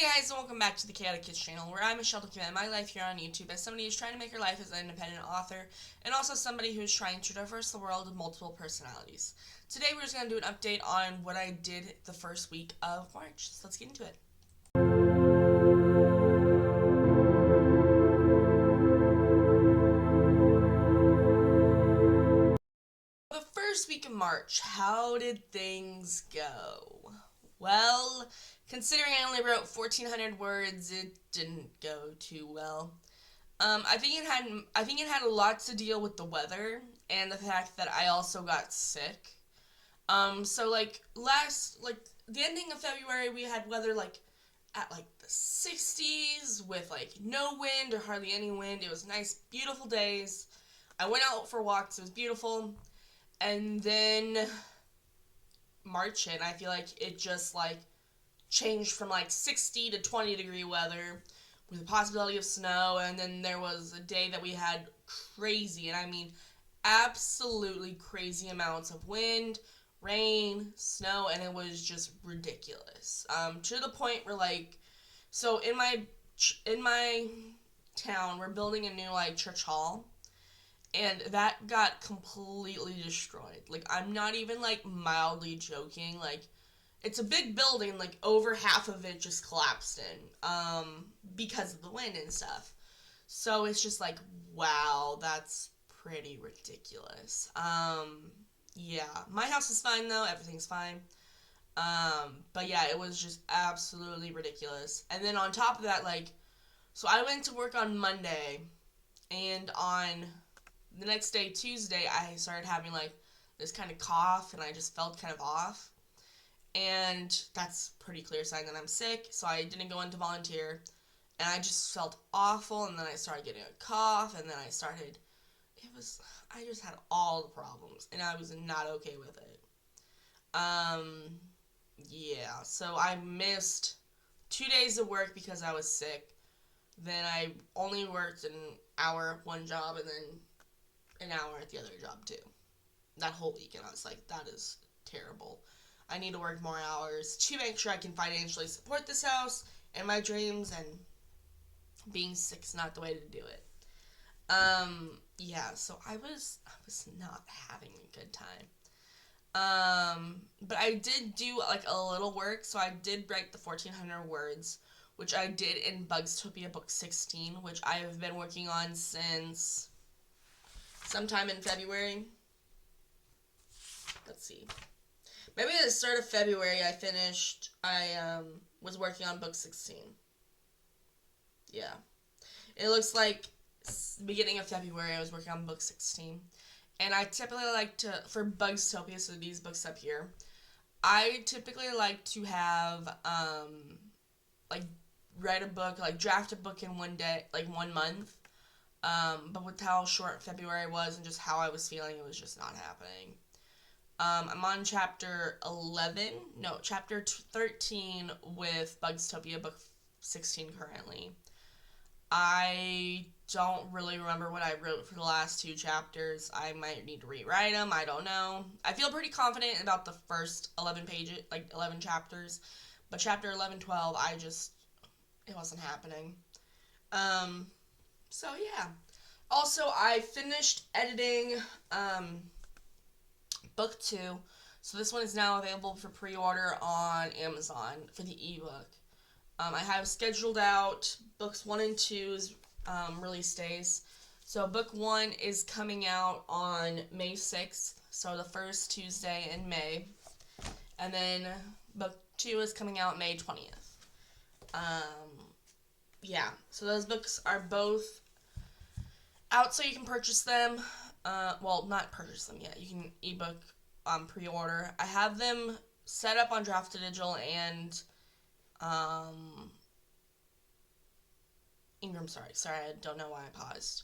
Hey guys, and welcome back to the Chaotic Kids channel, where I'm Michelle documenting my life here on YouTube as somebody who's trying to make her life as an independent author, and also somebody who's trying to traverse the world with multiple personalities. Today we're just going to do an update on what I did the first week of March, so let's get into it. The first week of March, how did things go? Well, considering I only wrote 1,400 words, it didn't go too well. I think it had a lot to deal with the weather and the fact that I also got sick. So the ending of February, we had weather at the 60s with no wind or hardly any wind. It was nice, beautiful days. I went out for walks. It was beautiful, and then March hit. I feel like it just changed from 60 to 20-degree weather with the possibility of snow, and then there was a day that we had crazy, and I mean absolutely crazy amounts of wind, rain, snow, and it was just ridiculous. To the point where so in my town, we're building a new church hall, and that got completely destroyed. I'm not even mildly joking. It's a big building, over half of it just collapsed because of the wind and stuff. So it's just wow, that's pretty ridiculous. Yeah, my house is fine though, everything's fine. But yeah, it was just absolutely ridiculous. And then on top of that, so I went to work on Monday, and on the next day, Tuesday, I started having this kind of cough, and I just felt kind of off. And that's a pretty clear sign that I'm sick, so I didn't go in to volunteer, and I just felt awful, and then I started getting a cough, and then I just had all the problems, and I was not okay with it. Yeah, so I missed 2 days of work because I was sick. Then I only worked an hour at one job, and then an hour at the other job too. That whole week, and I was like, that is terrible. I need to work more hours to make sure I can financially support this house and my dreams, and being sick's not the way to do it. Yeah, so I was not having a good time. But I did do a little work, so I did write the 1,400 words, which I did in Bugstopia book 16, which I have been working on since sometime in February. Let's see. Maybe at the start of February I was working on book 16. Yeah. It looks like beginning of February I was working on book 16. And I typically for Bugstopia, so these books up here, I typically like to have, write a book, draft a book in one day, 1 month. But with how short February was and just how I was feeling, it was just not happening. I'm on chapter 13 with Bugstopia book 16 currently. I don't really remember what I wrote for the last 2 chapters. I might need to rewrite them. I don't know. I feel pretty confident about the first 11 pages, 11 chapters. But chapter 11, 12, it wasn't happening. So yeah. Also, I finished editing, book 2. So this one is now available for pre-order on Amazon for the ebook. I have scheduled out books 1 and 2's release days. So book 1 is coming out on May 6th, so the first Tuesday in May. And then book 2 is coming out May 20th. Yeah, so those books are both out, so you can purchase them. Well, not purchase them yet. You can ebook pre-order. I have them set up on Draft to Digital and Ingram. Sorry, I don't know why I paused.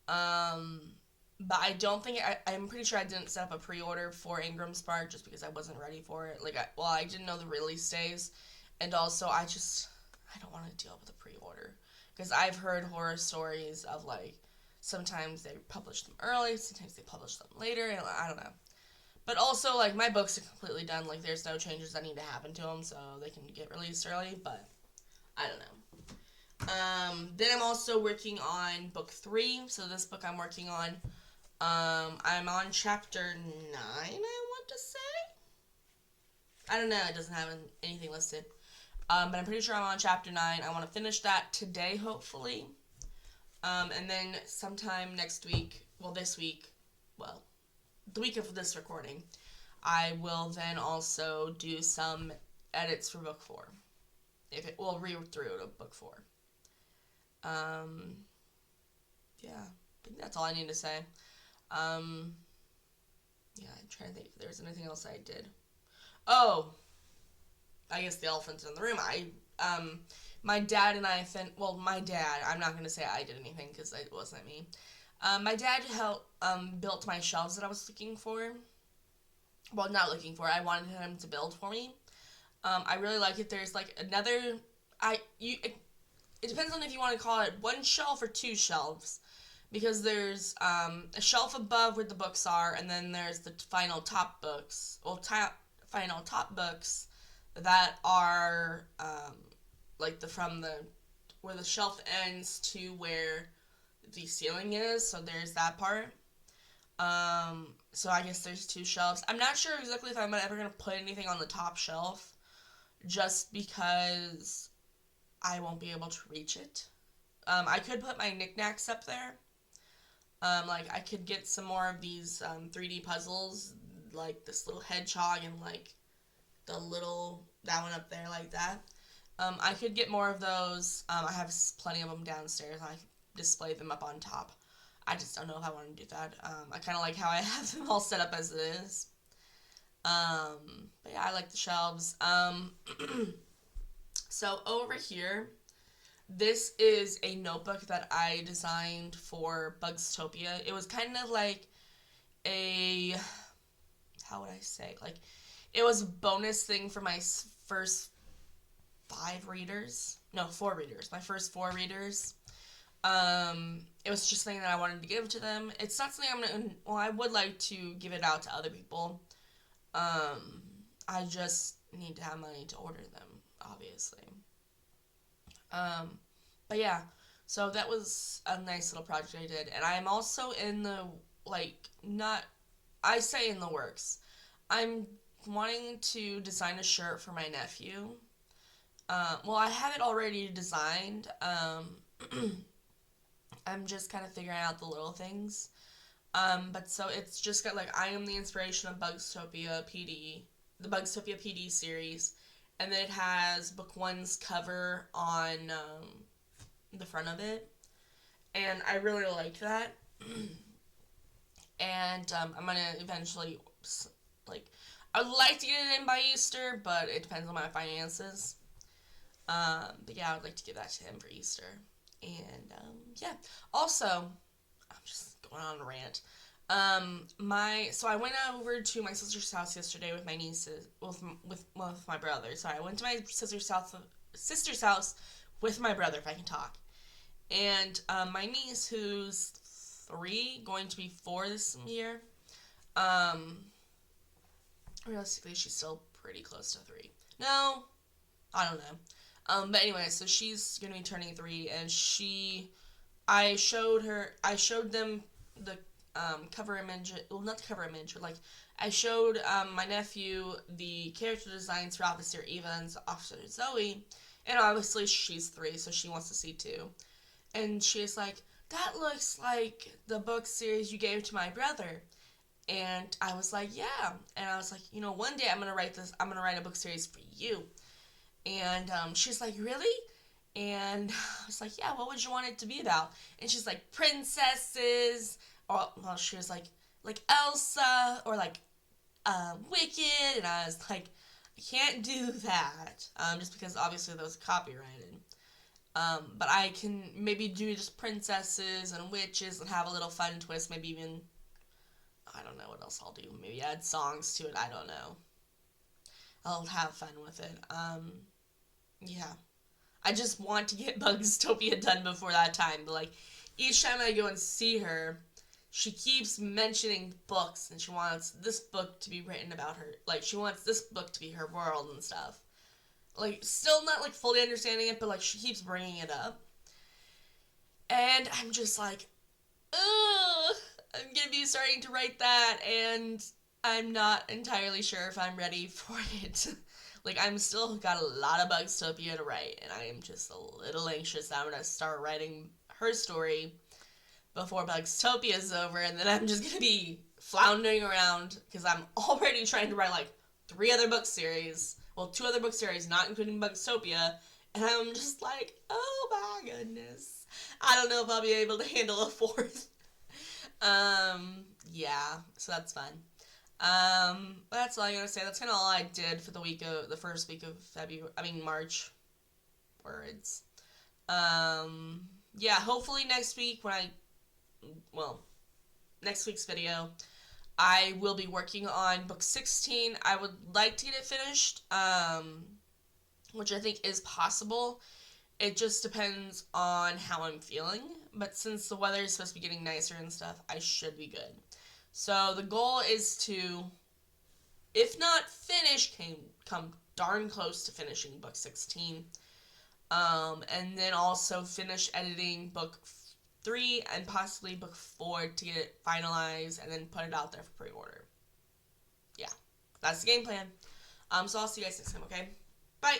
But I don't think I'm pretty sure I didn't set up a pre-order for Ingram Spark just because I wasn't ready for it. I didn't know the release days, and also I don't want to deal with a pre-order because I've heard horror stories of sometimes they publish them early, sometimes they publish them later, and I don't know. But also, my books are completely done. There's no changes that need to happen to them, so they can get released early. But I don't know. Then I'm also working on book 3. So this book I'm working on, I'm on chapter 9, I want to say. I don't know, it doesn't have anything listed. But I'm pretty sure I'm on chapter 9. I want to finish that today, hopefully. And then sometime next week, this week, the week of this recording, I will then also do some edits for book 4. Read through to book 4. Yeah, I think that's all I need to say. I'm trying to think if there's anything else I did. Oh, I guess the elephant in the room. My dad and I, my dad, I'm not going to say I did anything because it wasn't me. My dad built my shelves that I was looking for. Well, not looking for, I wanted him to build for me. I really like it. There's like another, it depends on if you want to call it one shelf or 2 shelves. Because there's a shelf above where the books are, and then there's the final top books. Final top books that are where the shelf ends to where the ceiling is. So there's that part. So I guess there's 2 shelves. I'm not sure exactly if I'm ever gonna put anything on the top shelf, just because I won't be able to reach it. I could put my knickknacks up there. I could get some more of these 3D puzzles, like this little hedgehog and like that one up there like that. I could get more of those. I have plenty of them downstairs, and I could display them up on top. I just don't know if I want to do that. I kind of like how I have them all set up as it is. But yeah, I like the shelves. So over here, this is a notebook that I designed for Bugstopia. It was kind of like how would I say? It was a bonus thing for my first 4 readers. My first 4 readers. It was just something that I wanted to give to them. It's not something I would like to give it out to other people. I just need to have money to order them, obviously. But yeah, so that was a nice little project I did. And I'm also in the, I say in the works. I'm wanting to design a shirt for my nephew. I have it already designed. I'm just kind of figuring out the little things. But so it's just got I am the inspiration of Bugstopia PD, the Bugstopia PD series. And then it has book 1's cover on the front of it. And I really like that. And I'm going to eventually, I'd like to get it in by Easter, but it depends on my finances. But yeah, I would like to give that to him for Easter. And yeah. Also, I'm just going on a rant. So I went over to my sister's house yesterday with my nieces, with my brother. Sorry, I went to my sister's house with my brother, if I can talk. And my niece, who's 3, going to be 4 this year. Realistically, she's still pretty close to 3. No, I don't know. But anyway, so she's gonna be turning 3, and I showed them the cover image. Well, not the cover image, but I showed my nephew the character designs for Officer Eva and Officer Zoe, and obviously she's 3, so she wants to see too. And she's like, "That looks like the book series you gave to my brother." And I was like, "Yeah." And I was like, one day I'm gonna write a book series for you. And she's like, "Really?" And I was like, "Yeah, what would you want it to be about?" And she's like, princesses, or she was like Elsa, or Wicked. And I was like, I can't do that, just because obviously those are copyrighted. But I can maybe do just princesses and witches and have a little fun twist. Maybe even, I don't know what else I'll do. Maybe add songs to it. I don't know. I'll have fun with it. Yeah. I just want to get Bugstopia done before that time. But each time I go and see her, she keeps mentioning books, and she wants this book to be written about her. She wants this book to be her world and stuff. Like, still not, like, fully understanding it, but, like, she keeps bringing it up. And I'm just like, ugh, I'm gonna be starting to write that, and I'm not entirely sure if I'm ready for it. Like, I'm still got a lot of Bugstopia to write, and I am just a little anxious that I'm gonna start writing her story before Bugstopia is over, and then I'm just gonna be floundering around, because I'm already trying to write, like, 3 other book series. Well, 2 other book series, not including Bugstopia, and I'm just like, oh my goodness. I don't know if I'll be able to handle a 4th. Yeah, so that's fun. That's all I gotta say. That's kind of all I did for the first week of March. Words. Yeah, hopefully next week next week's video, I will be working on book 16. I would like to get it finished, which I think is possible. It just depends on how I'm feeling. But since the weather is supposed to be getting nicer and stuff, I should be good. So the goal is to, if not finish, come darn close to finishing book 16. And then also finish editing book 3 and possibly book 4 to get it finalized and then put it out there for pre-order. Yeah, that's the game plan. So I'll see you guys next time, okay? Bye!